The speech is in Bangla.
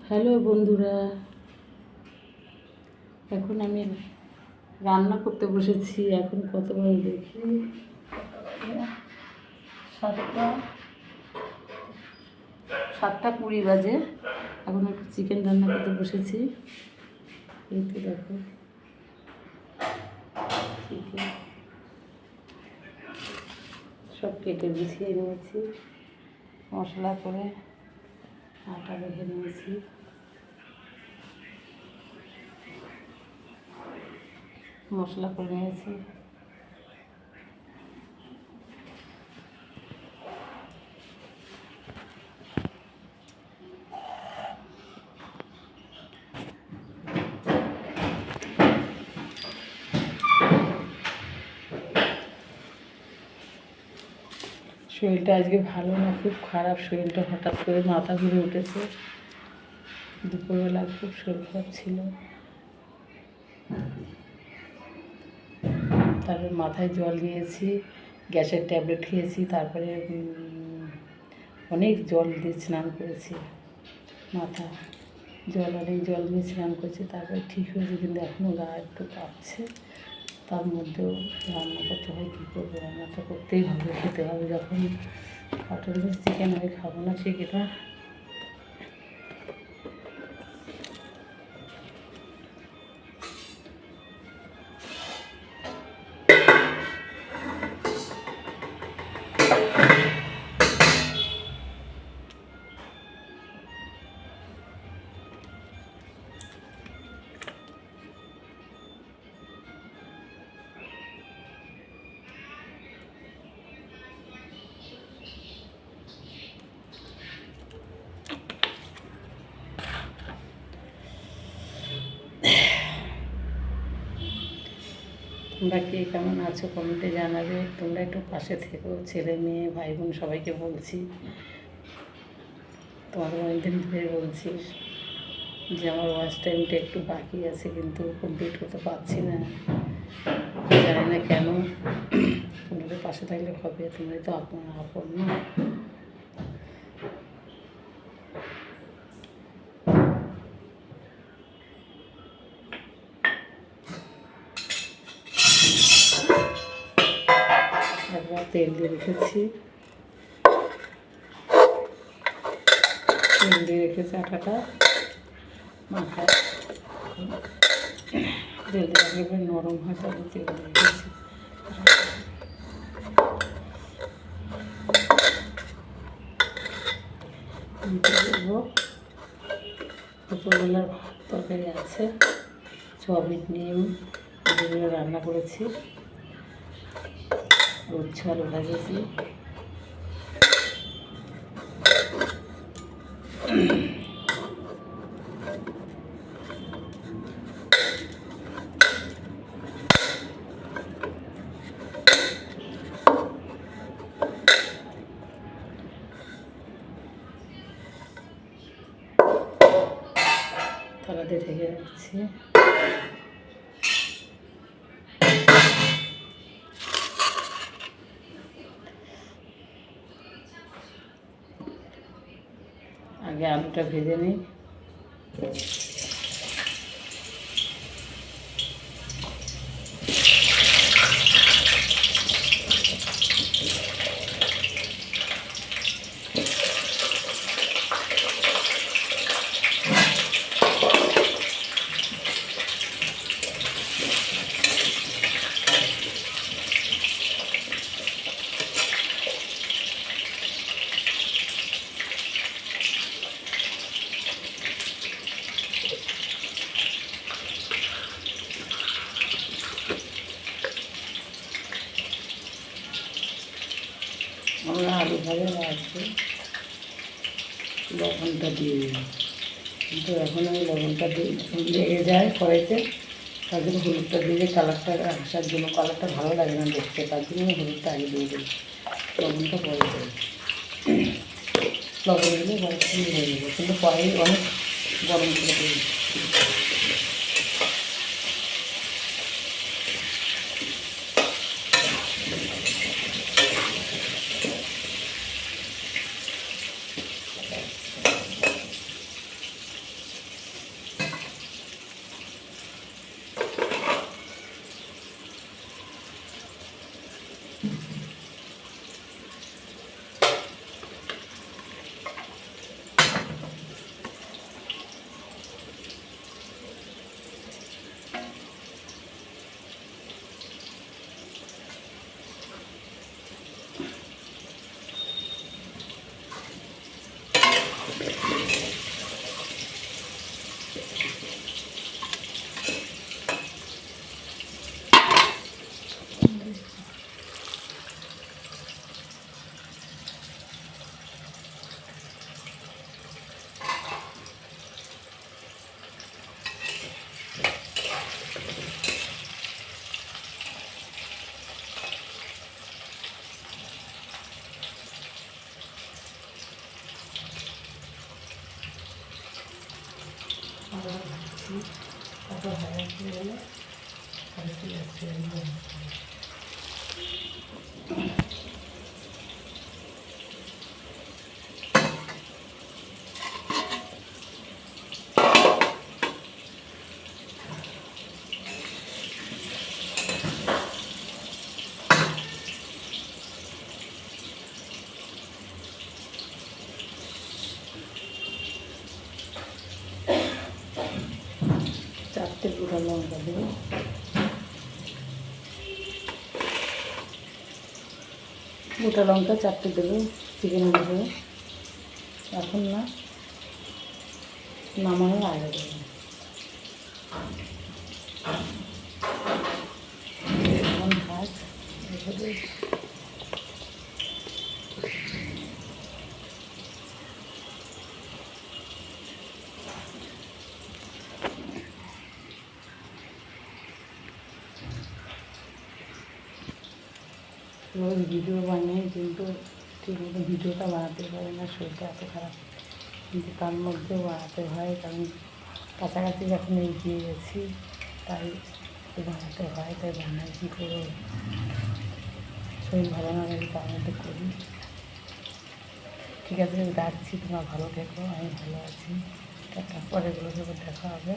হ্যালো বন্ধুরা, এখন আমি রান্না করতে বসেছি। এখন কত বাজে দেখি, 7টা 20 বাজে। এখন একটু চিকেন রান্না করতে বসেছি। এই তো দেখো চিকেন সব কেটে গুছিয়ে নিয়েছি, মশলা করে আটা রেখে নিয়েছি। মশলা করে নিয়েছি। শরীরটা আজকে ভালো না, খুব খারাপ শরীরটা। হঠাৎ করে মাথা ঘুরে উঠেছে। দুপুরবেলা খুব শরীর খারাপ ছিল, তারপর মাথায় জল নিয়েছি, গ্যাসের ট্যাবলেট খেয়েছি, তারপরে অনেক জল দিয়ে স্নান করেছি। অনেক জল দিয়ে স্নান করেছি, তারপরে ঠিক হয়েছে। কিন্তু এখনও গা একটু কাঁপছে। তার মধ্যেও রান্না করতে হয়, কী করবো, রান্না তো করতেই হবে, খেতে হবে। যখন হোটেল চিকেন আমি খাবো না সেটা। তোমরা কে কেমন আছো কমেন্টে জানাবে। তোমরা একটু পাশে থেকো, ছেলে মেয়ে ভাই বোন সবাইকে বলছি। তোমাদের অনেকদিন ধরে বলছি যে আমার ওয়াচ টাইমটা একটু বাকি আছে, কিন্তু কমপ্লিট করতে পারছি না, জানি না কেন। তোমাদের পাশে থাকলে হবে, তোমরাই তো আপন না। একবার তেল দিয়ে রেখেছি, আটাটা মাথায় তেল দিয়ে একেবারে নরম হয়, তারপর তেল দিয়ে রেখেছি। দুপুরবেলার তরকারি আছে, সয়াবিন ডিম যেগুলো রান্না করেছি, উচ্ছে আলু ভাজেছি। থালাতে ঢেকে রাখছি। আগে আলুটা ভেজে নিই। আমরা আলু ভাজা রাখছি, লবণটা দিয়ে দিই। কিন্তু এখন আমি লবণটা লেগে যায় কড়াইতে, তার জন্য হলুদটা দিয়ে কালারটা আসার জন্য। কালারটা ভালো লাগে না দেখতে, তার জন্য হলুদটা আগে দিয়ে দিই, লবণটা পরে দেয়। লবণ দিলে বড় সুন্দর হয়ে যাবে, কিন্তু পরে অনেক গরম করে দিই। দিচ্ছি, তারপর ভাজা হয়ে গেলে তাহলে ঠিক আছে। চারটে গোটা লঙ্কা দেবো, গোটা লঙ্কা 4টে দেবো চিকেনের ভিতরে, এখন না, নামানোর আগে দেবো। এখন ভাত এভাবে ভিডিও বানিয়ে কিন্তু ঠিকমতো ভিডিওটা বানাতে পারে না, শরীরটা এত খারাপ, কিন্তু তার মধ্যেও বানাতে হয়, কারণ কাছাকাছি যখন এগিয়ে গেছি তাই বানাতে হয়, তাই বানাই, কী করে শরীর ভালো না লাগে তার মধ্যে করি। ঠিক আছে, রাখছি, তোমরা ভালো থেকো, আমি ভালো আছি, তারপরে এগুলো দেখা হবে।